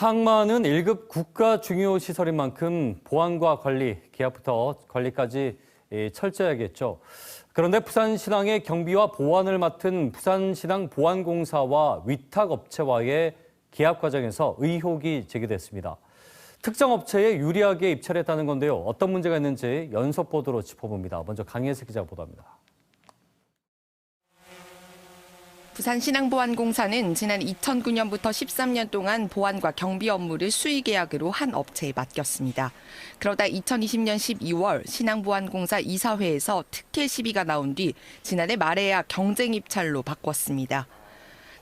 항만은 1급 국가 중요 시설인 만큼 보안과 관리, 계약부터 관리까지 철저해야겠죠. 그런데 부산신항의 경비와 보안을 맡은 부산신항보안공사와 위탁업체와의 계약 과정에서 의혹이 제기됐습니다. 특정 업체에 유리하게 입찰했다는 건데요. 어떤 문제가 있는지 연속 보도로 짚어봅니다. 먼저 강혜슬 기자가 보도합니다. 부산신항보안공사는 지난 2009년부터 13년 동안 보안과 경비 업무를 수의계약으로 한 업체에 맡겼습니다. 그러다 2020년 12월 신항보안공사 이사회에서 특혜 시비가 나온 뒤 지난해 말에야 경쟁 입찰로 바꿨습니다.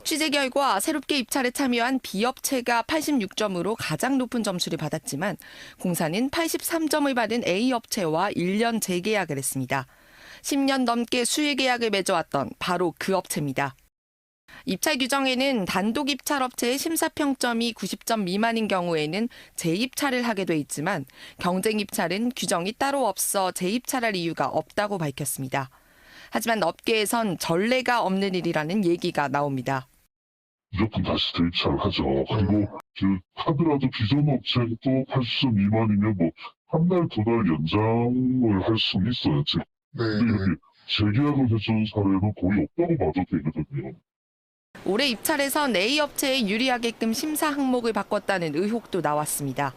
취재 결과 새롭게 입찰에 참여한 B업체가 86점으로 가장 높은 점수를 받았지만 공사는 83점을 받은 A업체와 1년 재계약을 했습니다. 10년 넘게 수의계약을 맺어왔던 바로 그 업체입니다. 입찰 규정에는 단독 입찰 업체의 심사평점이 90점 미만인 경우에는 재입찰을 하게 돼 있지만 경쟁 입찰은 규정이 따로 없어 재입찰할 이유가 없다고 밝혔습니다. 하지만 업계에선 전례가 없는 일이라는 얘기가 나옵니다. 무조건 다시 재입찰을 하죠. 그리고 하더라도 기존 업체도 80점 미만이면 한 달, 두 달 연장을 할 수는 있어요. 근데 이렇게 재계약을 해준 사례는 거의 없다고 봐도 되거든요. 올해 입찰에선 A업체에 유리하게끔 심사 항목을 바꿨다는 의혹도 나왔습니다.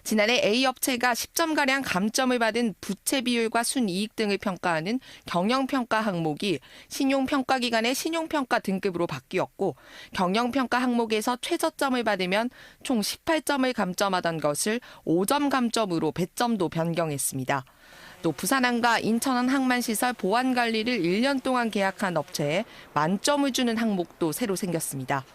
지난해 A업체가 10점가량 감점을 받은 부채 비율과 순이익 등을 평가하는 경영평가 항목이 신용평가기관의 신용평가 등급으로 바뀌었고 경영평가 항목에서 최저점을 받으면 총 18점을 감점하던 것을 5점 감점으로 배점도 변경했습니다. 또 부산항과 인천항 항만시설 보안관리를 1년 동안 계약한 업체에 만점을 주는 항목도 새로 생겼습니다.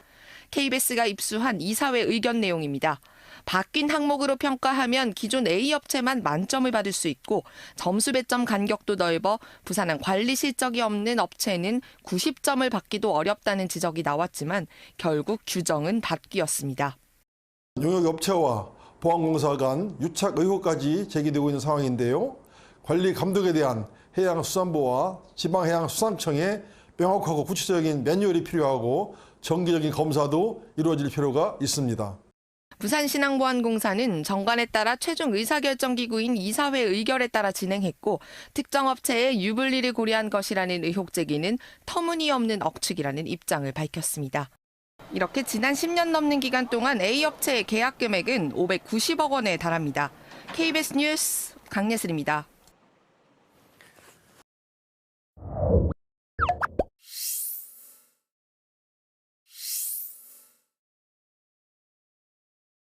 KBS가 입수한 이사회 의견 내용입니다. 바뀐 항목으로 평가하면 기존 A업체만 만점을 받을 수 있고 점수 배점 간격도 넓어 부산항 관리 실적이 없는 업체는 90점을 받기도 어렵다는 지적이 나왔지만 결국 규정은 바뀌었습니다. 용역업체와 보안공사 간 유착 의혹까지 제기되고 있는 상황인데요. 관리 감독에 대한 해양수산부와 지방해양수산청의 명확하고 구체적인 매뉴얼이 필요하고 정기적인 검사도 이루어질 필요가 있습니다. 부산신항보안공사는 정관에 따라 최종 의사결정기구인 이사회 의결에 따라 진행했고 특정 업체의 유불리를 고려한 것이라는 의혹 제기는 터무니없는 억측이라는 입장을 밝혔습니다. 이렇게 지난 10년 넘는 기간 동안 A업체의 계약 금액은 590억 원에 달합니다. KBS 뉴스 강예슬입니다.